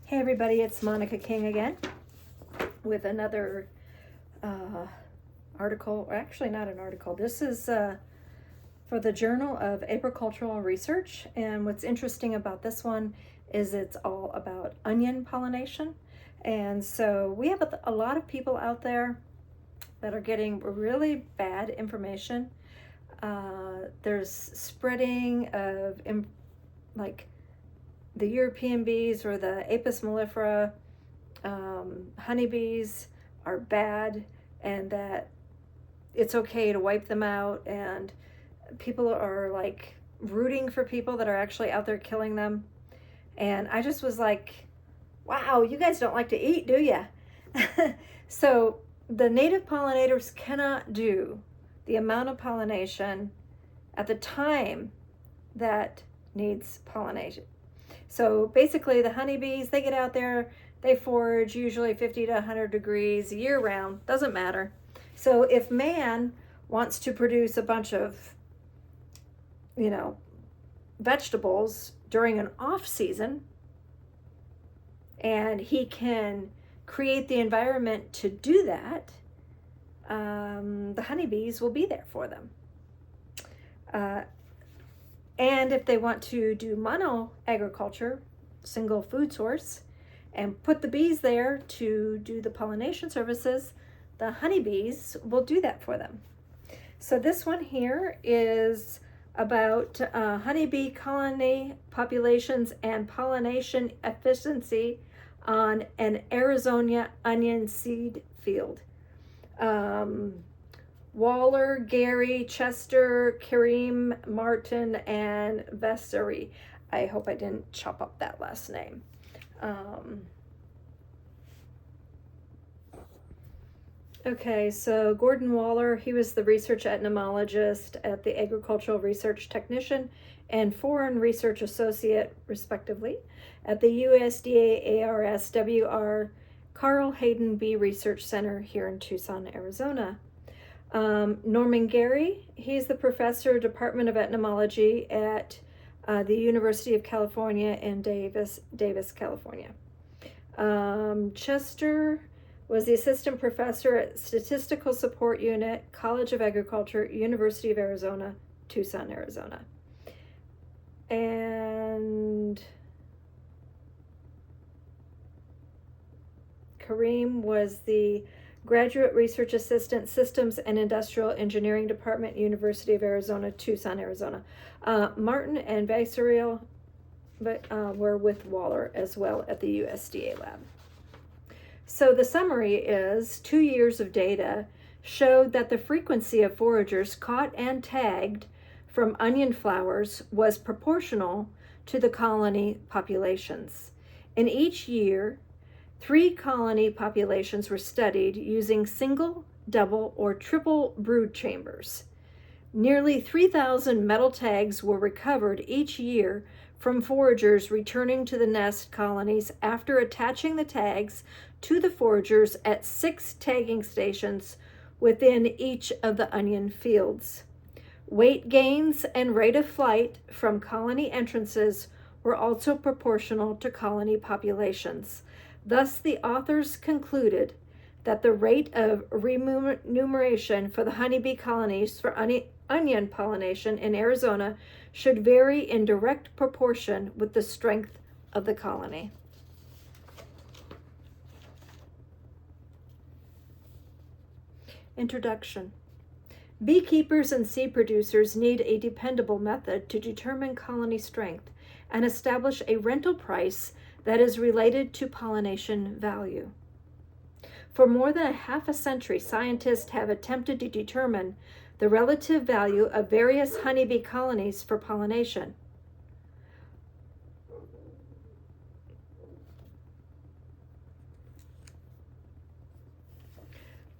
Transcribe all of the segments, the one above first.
Hey everybody, it's Monica King again with another article, or actually not an article. This is for the Journal of Agricultural Research, and what's interesting about this one is it's all about onion pollination. And so we have a lot of people out there that are getting really bad information. There's spreading of like the European bees or the Apis mellifera, honeybees are bad, and that it's okay to wipe them out, and people are like rooting for people that are actually out there killing them. And I just was like, wow, you guys don't like to eat, do you? So the native pollinators cannot do the amount of pollination at the time that needs pollination. So basically the honeybees, they get out there, they forage usually 50 to 100 degrees year round, doesn't matter. So if man wants to produce a bunch of, vegetables during an off season, and he can create the environment to do that, the honeybees will be there for them. And if they want to do mono agriculture, single food source, and put the bees there to do the pollination services, the honeybees will do that for them. So this one here is about honeybee colony populations and pollination efficiency on an Arizona onion seed field. Waller, Gary, Chester, Kareem, Martin, and Vessery. I hope I didn't chop up that last name. Okay, so Gordon Waller, he was the research entomologist at the Agricultural Research Technician and Foreign Research Associate, respectively, at the USDA ARSWR Carl Hayden Bee Research Center here in Tucson, Arizona. Norman Gary, he's the professor, Department of Entomology at the University of California in Davis, California. Chester was the assistant professor at Statistical Support Unit, College of Agriculture, University of Arizona, Tucson, Arizona. And Kareem was the Graduate Research Assistant, Systems and Industrial Engineering Department, University of Arizona, Tucson, Arizona. Martin and Vasariel were with Waller as well at the USDA lab. So the summary is 2 years of data showed that the frequency of foragers caught and tagged from onion flowers was proportional to the colony populations. In each year, 3 colony populations were studied using single, double, or triple brood chambers. Nearly 3,000 metal tags were recovered each year from foragers returning to the nest colonies after attaching the tags to the foragers at 6 tagging stations within each of the onion fields. Weight gains and rate of flight from colony entrances were also proportional to colony populations. Thus, the authors concluded that the rate of remuneration for the honeybee colonies for onion pollination in Arizona should vary in direct proportion with the strength of the colony. Introduction. Beekeepers and seed producers need a dependable method to determine colony strength and establish a rental price that is related to pollination value. For more than a half a century, scientists have attempted to determine the relative value of various honeybee colonies for pollination.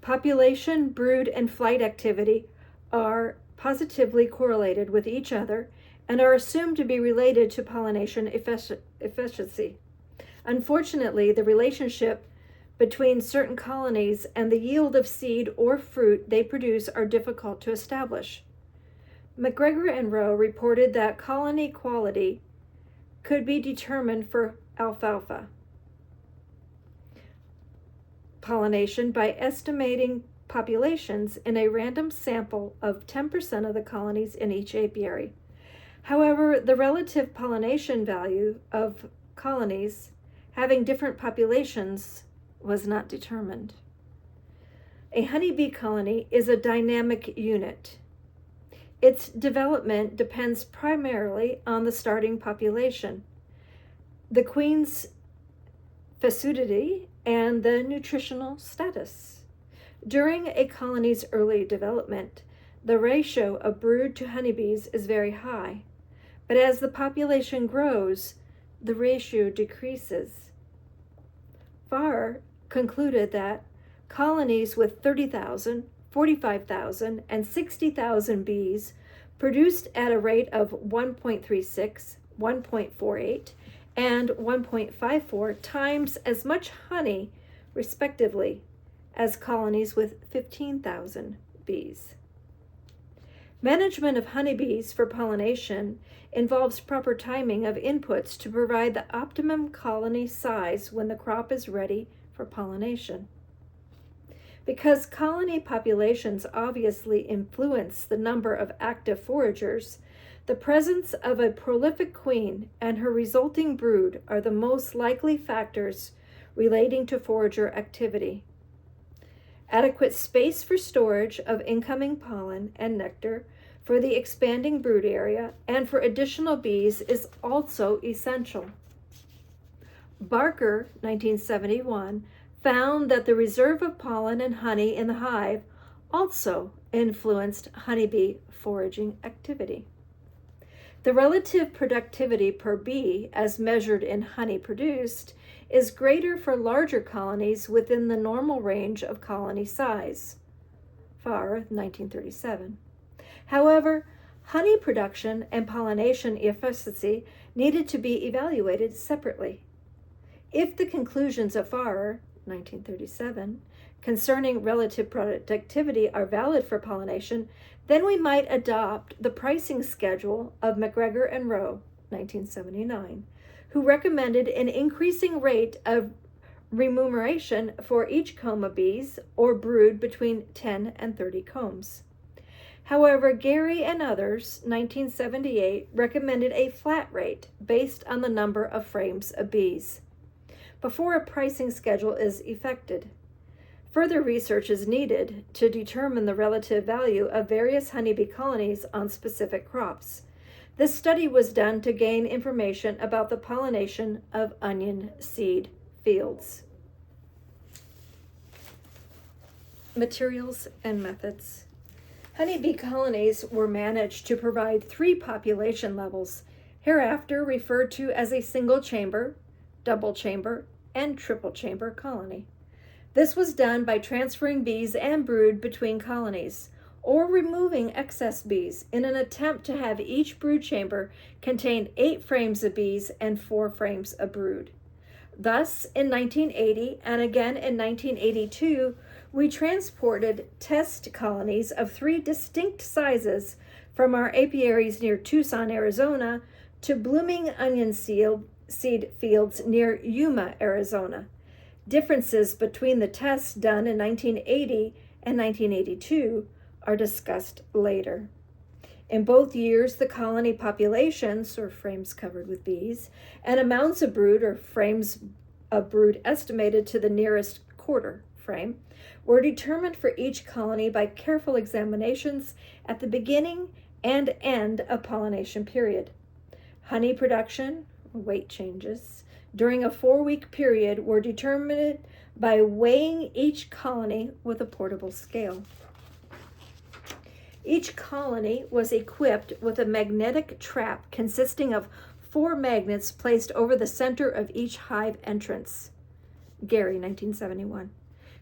Population, brood, and flight activity are positively correlated with each other and are assumed to be related to pollination efficiency. Unfortunately, the relationship between certain colonies and the yield of seed or fruit they produce are difficult to establish. McGregor and Rowe reported that colony quality could be determined for alfalfa. pollination by estimating populations in a random sample of 10% of the colonies in each apiary. However, the relative pollination value of colonies having different populations was not determined. A honeybee colony is a dynamic unit. Its development depends primarily on the starting population, the queen's fecundity, and the nutritional status. During a colony's early development, the ratio of brood to honeybees is very high, but as the population grows, the ratio decreases. Farr concluded that colonies with 30,000, 45,000, and 60,000 bees produced at a rate of 1.36, 1.48, and 1.54 times as much honey, respectively, as colonies with 15,000 bees. Management of honeybees for pollination involves proper timing of inputs to provide the optimum colony size when the crop is ready for pollination. Because colony populations obviously influence the number of active foragers, the presence of a prolific queen and her resulting brood are the most likely factors relating to forager activity. Adequate space for storage of incoming pollen and nectar for the expanding brood area and for additional bees is also essential. Barker, 1971, found that the reserve of pollen and honey in the hive also influenced honeybee foraging activity. The relative productivity per bee, as measured in honey produced, is greater for larger colonies within the normal range of colony size. Farr, 1937. However, honey production and pollination efficiency needed to be evaluated separately. If the conclusions of Farr, 1937, concerning relative productivity are valid for pollination, then we might adopt the pricing schedule of McGregor and Rowe, 1979, who recommended an increasing rate of remuneration for each comb of bees or brood between 10 and 30 combs. However, Gary and others, 1978, recommended a flat rate based on the number of frames of bees before a pricing schedule is effected. Further research is needed to determine the relative value of various honeybee colonies on specific crops. This study was done to gain information about the pollination of onion seed fields. Materials and methods. Honeybee colonies were managed to provide 3 population levels, hereafter referred to as a single chamber, double chamber, and triple chamber colony. This was done by transferring bees and brood between colonies, or removing excess bees in an attempt to have each brood chamber contain 8 frames of bees and 4 frames of brood. Thus, in 1980 and again in 1982, we transported test colonies of 3 distinct sizes from our apiaries near Tucson, Arizona, to blooming onion seed fields near Yuma, Arizona. Differences between the tests done in 1980 and 1982 are discussed later. In both years, the colony populations, or frames covered with bees, and amounts of brood, or frames of brood estimated to the nearest quarter frame, were determined for each colony by careful examinations at the beginning and end of pollination period. Honey production, weight changes, during a 4-week period were determined by weighing each colony with a portable scale. Each colony was equipped with a magnetic trap consisting of 4 magnets placed over the center of each hive entrance. Gary, 1971.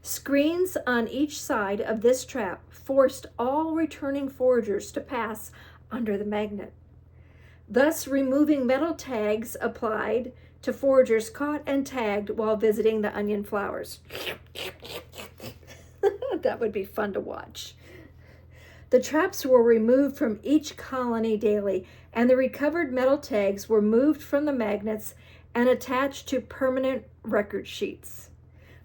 Screens on each side of this trap forced all returning foragers to pass under the magnet, thus removing metal tags applied to foragers caught and tagged while visiting the onion flowers. That would be fun to watch. The traps were removed from each colony daily, and the recovered metal tags were moved from the magnets and attached to permanent record sheets.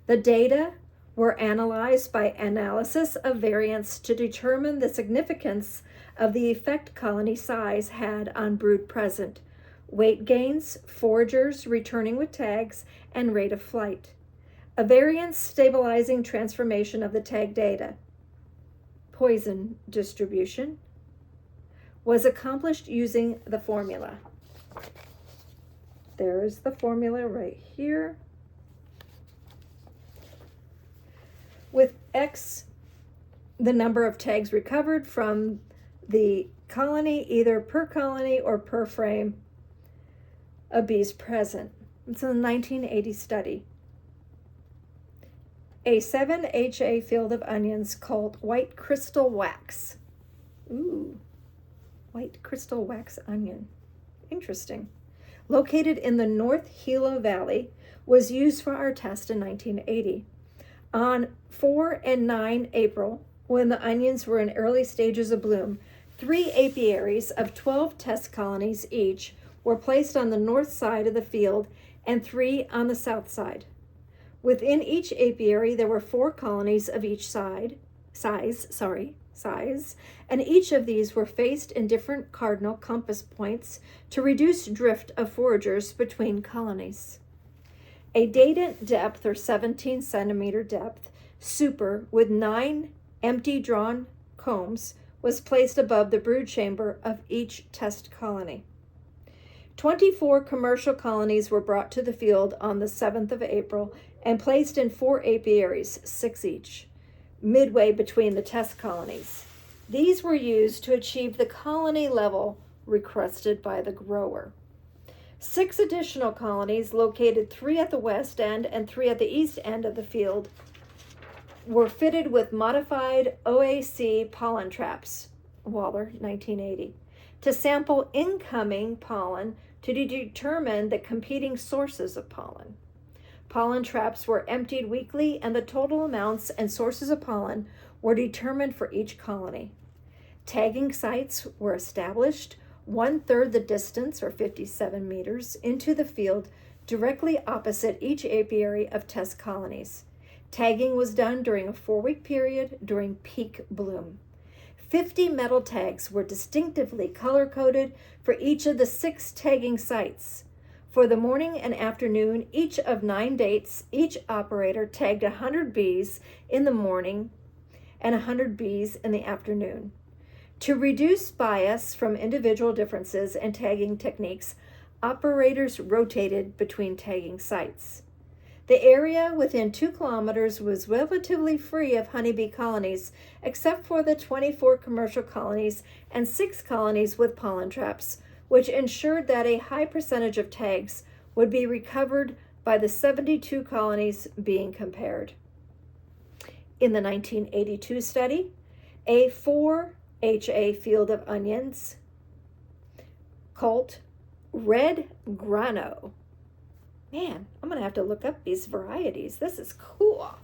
The data were analyzed by analysis of variance to determine the significance of the effect colony size had on brood present, weight gains, foragers returning with tags, and rate of flight. A variance stabilizing transformation of the tag data, poison distribution, was accomplished using the formula. There's the formula right here. With X, the number of tags recovered from the colony, either per colony or per frame of bees present. It's a 1980 study. A 7-HA field of onions called white crystal wax. Ooh, white crystal wax onion. Interesting. Located in the North Gila Valley, was used for our test in 1980. On 4 and 9 April, when the onions were in early stages of bloom, 3 apiaries of 12 test colonies each were placed on the north side of the field and 3 on the south side. Within each apiary, there were 4 colonies of each size, and each of these were faced in different cardinal compass points to reduce drift of foragers between colonies. A datant depth, or 17 centimeter depth, super with 9 empty drawn combs was placed above the brood chamber of each test colony. 24 commercial colonies were brought to the field on the 7th of April and placed in 4 apiaries, 6 each, midway between the test colonies. These were used to achieve the colony level requested by the grower. 6 additional colonies, located 3 at the west end and 3 at the east end of the field, were fitted with modified OAC pollen traps, Waller, 1980, to sample incoming pollen to determine the competing sources of pollen. Pollen traps were emptied weekly, and the total amounts and sources of pollen were determined for each colony. Tagging sites were established 1/3 the distance, or 57 meters, into the field directly opposite each apiary of test colonies. Tagging was done during a 4-week period during peak bloom. 50 metal tags were distinctively color-coded for each of the 6 tagging sites. For the morning and afternoon, each of 9 dates, each operator tagged 100 bees in the morning and 100 bees in the afternoon. To reduce bias from individual differences in tagging techniques, operators rotated between tagging sites. The area within 2 kilometers was relatively free of honeybee colonies, except for the 24 commercial colonies and 6 colonies with pollen traps, which ensured that a high percentage of tags would be recovered by the 72 colonies being compared. In the 1982 study, a 4-HA field of onions, called red grano. Man, I'm going to have to look up these varieties. This is cool.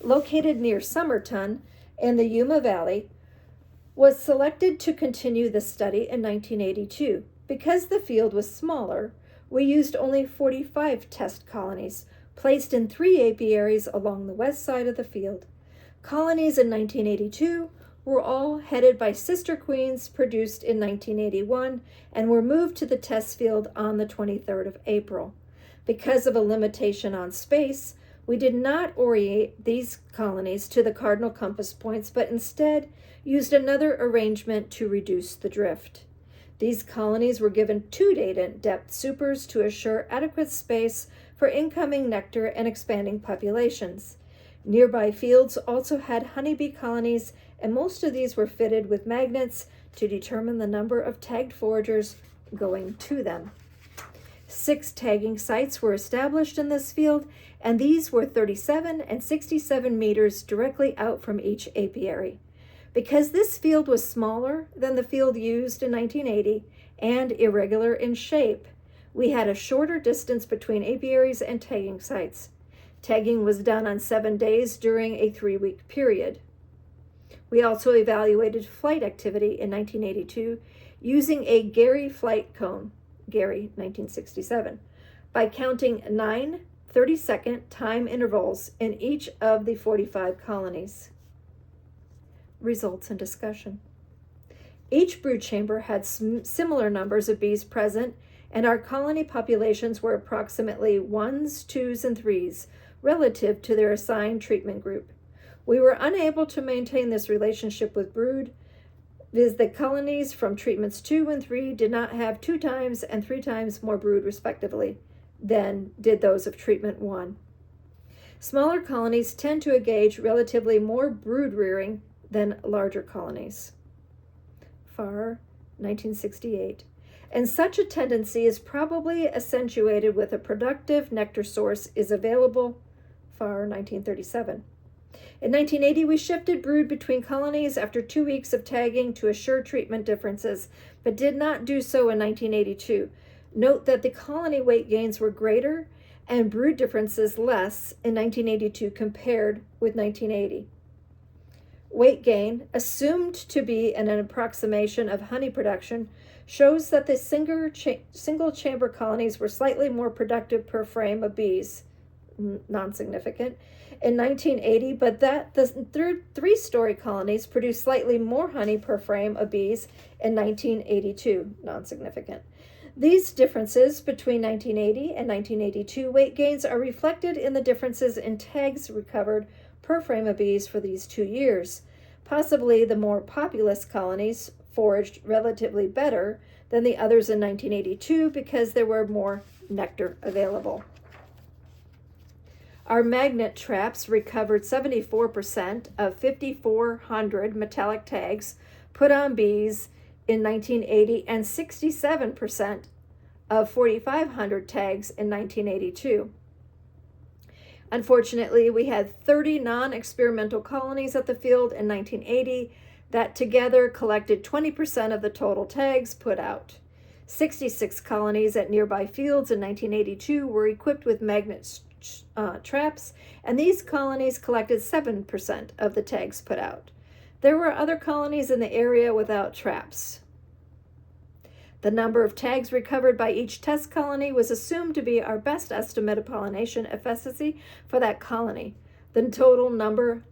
Located near Somerton in the Yuma Valley, was selected to continue the study in 1982. Because the field was smaller, we used only 45 test colonies, placed in 3 apiaries along the west side of the field. Colonies in 1982 were all headed by sister queens produced in 1981 and were moved to the test field on the 23rd of April. Because of a limitation on space, we did not orient these colonies to the cardinal compass points, but instead used another arrangement to reduce the drift. These colonies were given 2 datant depth supers to assure adequate space for incoming nectar and expanding populations. Nearby fields also had honeybee colonies, and most of these were fitted with magnets to determine the number of tagged foragers going to them. 6 tagging sites were established in this field, and these were 37 and 67 meters directly out from each apiary. Because this field was smaller than the field used in 1980 and irregular in shape, we had a shorter distance between apiaries and tagging sites. Tagging was done on 7 days during a 3-week period. We also evaluated flight activity in 1982 using a Gary flight cone, Gary, 1967, by counting 9 30-second time intervals in each of the 45 colonies. Results and discussion. Each brood chamber had similar numbers of bees present, and our colony populations were approximately 1s, 2s, and 3s relative to their assigned treatment group. We were unable to maintain this relationship with brood, viz. The colonies from treatments 2 and 3 did not have 2 times and 3 times more brood respectively than did those of treatment 1. Smaller colonies tend to engage relatively more brood rearing than larger colonies. Farr, 1968. And such a tendency is probably accentuated with a productive nectar source is available. Farr, 1937. In 1980, we shifted brood between colonies after 2 weeks of tagging to assure treatment differences, but did not do so in 1982. Note that the colony weight gains were greater and brood differences less in 1982 compared with 1980. Weight gain, assumed to be an approximation of honey production, shows that the single chamber colonies were slightly more productive per frame of bees, non-significant, in 1980, but that the 3-story colonies produced slightly more honey per frame of bees in 1982, non-significant. These differences between 1980 and 1982 weight gains are reflected in the differences in tags recovered per frame of bees for these 2 years. Possibly the more populous colonies foraged relatively better than the others in 1982 because there were more nectar available. Our magnet traps recovered 74% of 5,400 metallic tags put on bees in 1980 and 67% of 4,500 tags in 1982. Unfortunately, we had 30 non-experimental colonies at the field in 1980 that together collected 20% of the total tags put out. 66 colonies at nearby fields in 1982 were equipped with magnet traps, and these colonies collected 7% of the tags put out. There were other colonies in the area without traps. The number of tags recovered by each test colony was assumed to be our best estimate of pollination efficacy for that colony. The total number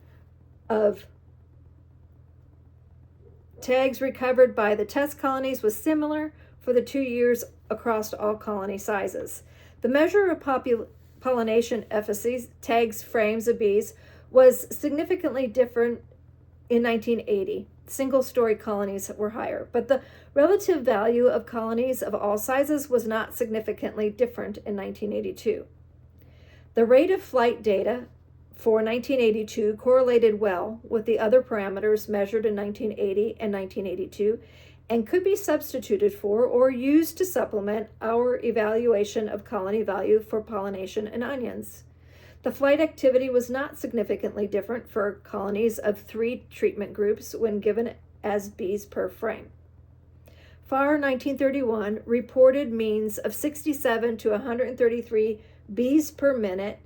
of tags recovered by the test colonies was similar for the 2 years across all colony sizes. The measure of pollination efficacy, tags, frames of bees, was significantly different in 1980. Single-story colonies were higher, but the relative value of colonies of all sizes was not significantly different in 1982. The rate of flight data for 1982 correlated well with the other parameters measured in 1980 and 1982 and could be substituted for or used to supplement our evaluation of colony value for pollination in onions. The flight activity was not significantly different for colonies of 3 treatment groups when given as bees per frame. Farr, 1931, reported means of 67 to 133 bees per minute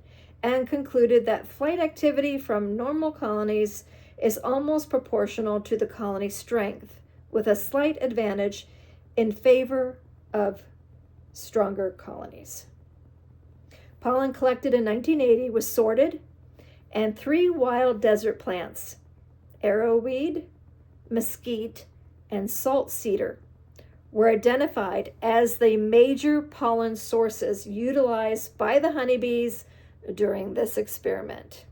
and concluded that flight activity from normal colonies is almost proportional to the colony strength, with a slight advantage in favor of stronger colonies. Pollen collected in 1980 was sorted, and 3 wild desert plants, arrowweed, mesquite, and salt cedar, were identified as the major pollen sources utilized by the honeybees during this experiment.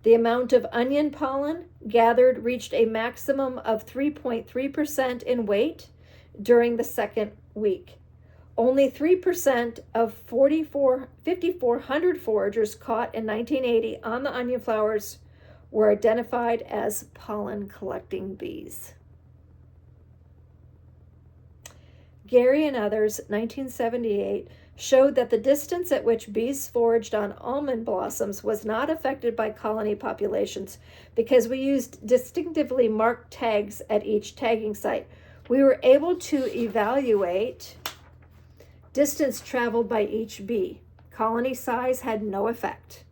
The amount of onion pollen gathered reached a maximum of 3.3% in weight during the second week. Only 3% of 5,400 foragers caught in 1980 on the onion flowers were identified as pollen-collecting bees. Gary and others, 1978, showed that the distance at which bees foraged on almond blossoms was not affected by colony populations because we used distinctively marked tags at each tagging site. We were able to evaluate distance traveled by each bee. Colony size had no effect.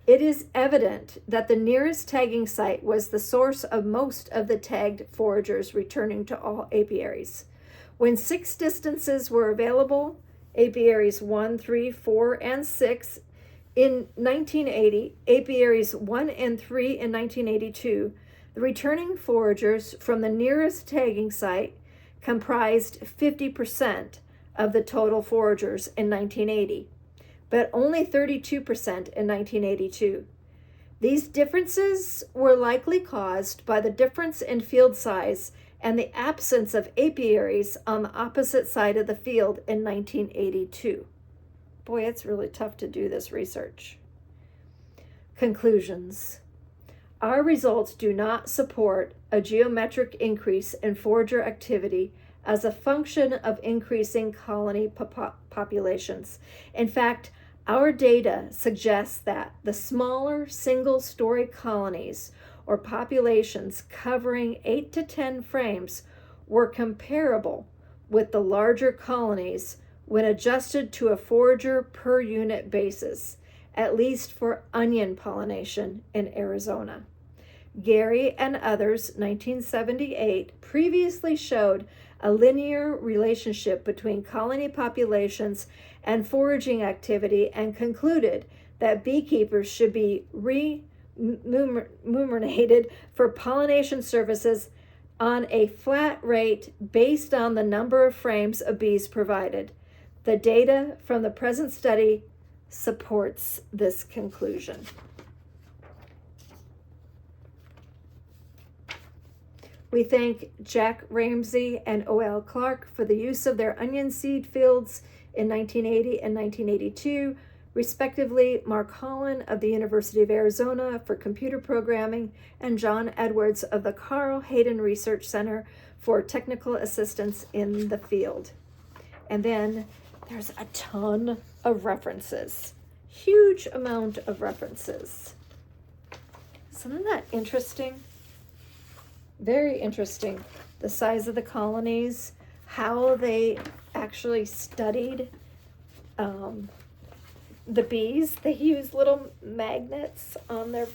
It is evident that the nearest tagging site was the source of most of the tagged foragers returning to all apiaries. When 6 distances were available, apiaries 1, 3, 4, and 6, In 1980, apiaries 1 and 3 in 1982, the returning foragers from the nearest tagging site comprised 50% of the total foragers in 1980, but only 32% in 1982. These differences were likely caused by the difference in field size and the absence of apiaries on the opposite side of the field in 1982. Boy, it's really tough to do this research. Conclusions. Our results do not support a geometric increase in forager activity as a function of increasing colony populations. In fact, our data suggests that the smaller single-story colonies or populations covering 8 to 10 frames were comparable with the larger colonies when adjusted to a forager per unit basis, at least for onion pollination in Arizona. Gary and others, 1978, previously showed a linear relationship between colony populations and foraging activity and concluded that beekeepers should be remunerated for pollination services on a flat rate based on the number of frames of bees provided. The data from the present study supports this conclusion. We thank Jack Ramsey and O.L. Clark for the use of their onion seed fields in 1980 and 1982, respectively, Mark Holland of the University of Arizona for computer programming, and John Edwards of the Carl Hayden Research Center for technical assistance in the field. And then there's a ton of references, huge amount of references. Isn't that interesting? Very interesting. The size of the colonies, how they actually studied the bees. They used little magnets on their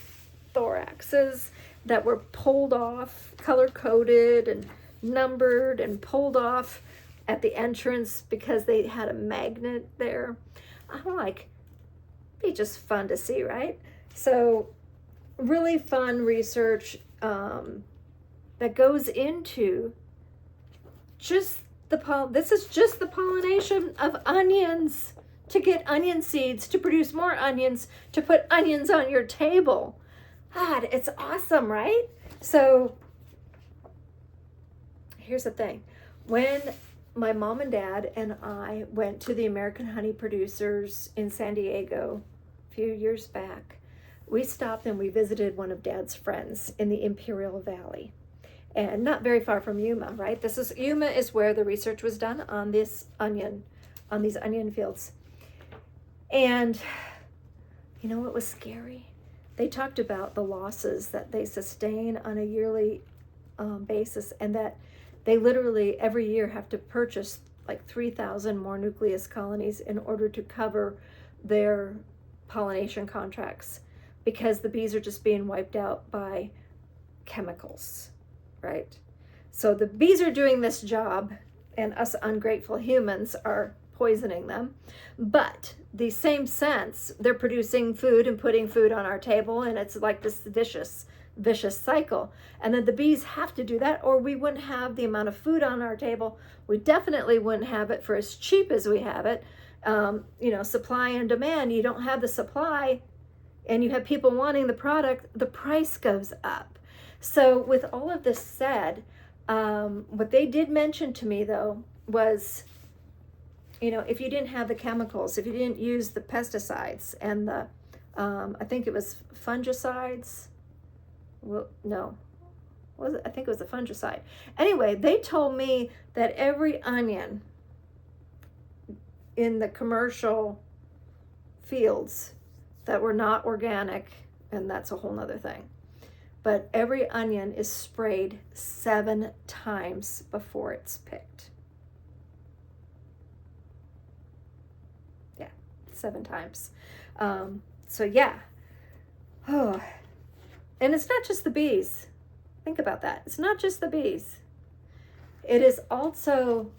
thoraxes that were pulled off, color-coded and numbered and pulled off at the entrance because they had a magnet there. I'm like, be just fun to see, right? So really fun research that goes into just this is just the pollination of onions to get onion seeds, to produce more onions, to put onions on your table. God, it's awesome, right? So here's the thing. When my mom and dad and I went to the American Honey Producers in San Diego a few years back, we stopped and we visited one of Dad's friends in the Imperial Valley. And not very far from Yuma, right? Yuma is where the research was done on these onion fields. And you know what was scary? They talked about the losses that they sustain on a yearly basis, and that they literally every year have to purchase like 3,000 more nucleus colonies in order to cover their pollination contracts, because the bees are just being wiped out by chemicals. Right? So the bees are doing this job, and us ungrateful humans are poisoning them. But the same sense, they're producing food and putting food on our table, and it's like this vicious cycle. And then the bees have to do that, or we wouldn't have the amount of food on our table. We definitely wouldn't have it for as cheap as we have it. Supply and demand. You don't have the supply, and you have people wanting the product, the price goes up. So with all of this said, what they did mention to me, though, was, if you didn't have the chemicals, if you didn't use the pesticides and the, I think it was fungicides. Well, no, was it? I think it was a fungicide. Anyway, they told me that every onion in the commercial fields that were not organic, and that's a whole nother thing, but every onion is sprayed 7 times before it's picked. Yeah, 7 times. So yeah. Oh. And it's not just the bees. Think about that. It's not just the bees. It is also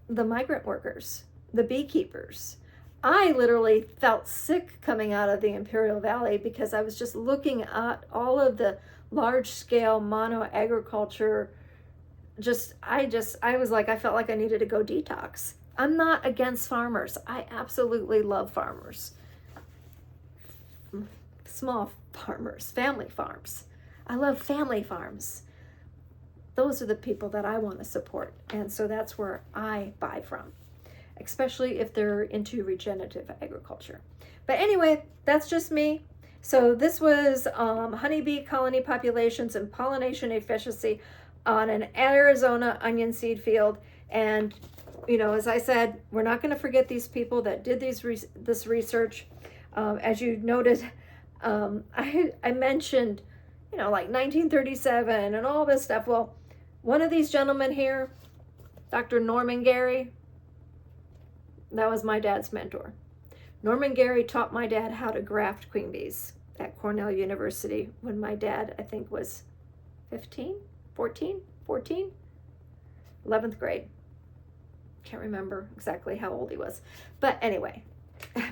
the migrant workers, the beekeepers, I literally felt sick coming out of the Imperial Valley because I was just looking at all of the large scale mono agriculture. I was like, I felt like I needed to go detox. I'm not against farmers. I absolutely love farmers. Small farmers, family farms. I love family farms. Those are the people that I want to support. And so that's where I buy from, especially if they're into regenerative agriculture. But anyway, that's just me. So this was honeybee colony populations and pollination efficiency on an Arizona onion seed field. And, you know, as I said, we're not going to forget these people that did this research. As you noted, I mentioned, you know, like 1937 and all this stuff. Well, one of these gentlemen here, Dr. Norman Gary, that was my dad's mentor. Norman Gary taught my dad how to graft queen bees at Cornell University when my dad, I think, was 14, 11th grade. Can't remember exactly how old he was. But anyway,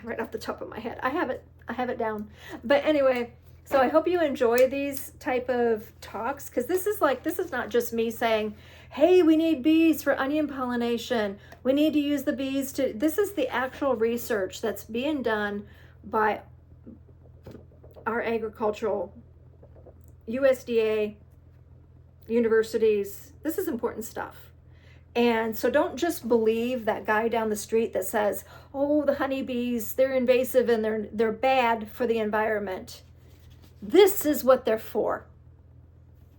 right off the top of my head, I have it down. But anyway, so I hope you enjoy these type of talks, because this is not just me saying, hey, we need bees for onion pollination. We need to use the bees to, this is the actual research that's being done by our agricultural, USDA, universities. This is important stuff. And so don't just believe that guy down the street that says, oh, the honeybees, they're invasive and they're bad for the environment. This is what they're for.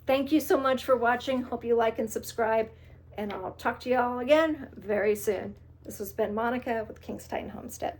Thank you so much for watching. Hope you like and subscribe, and I'll talk to you all again very soon. This has been Monica with King's Titan Homestead.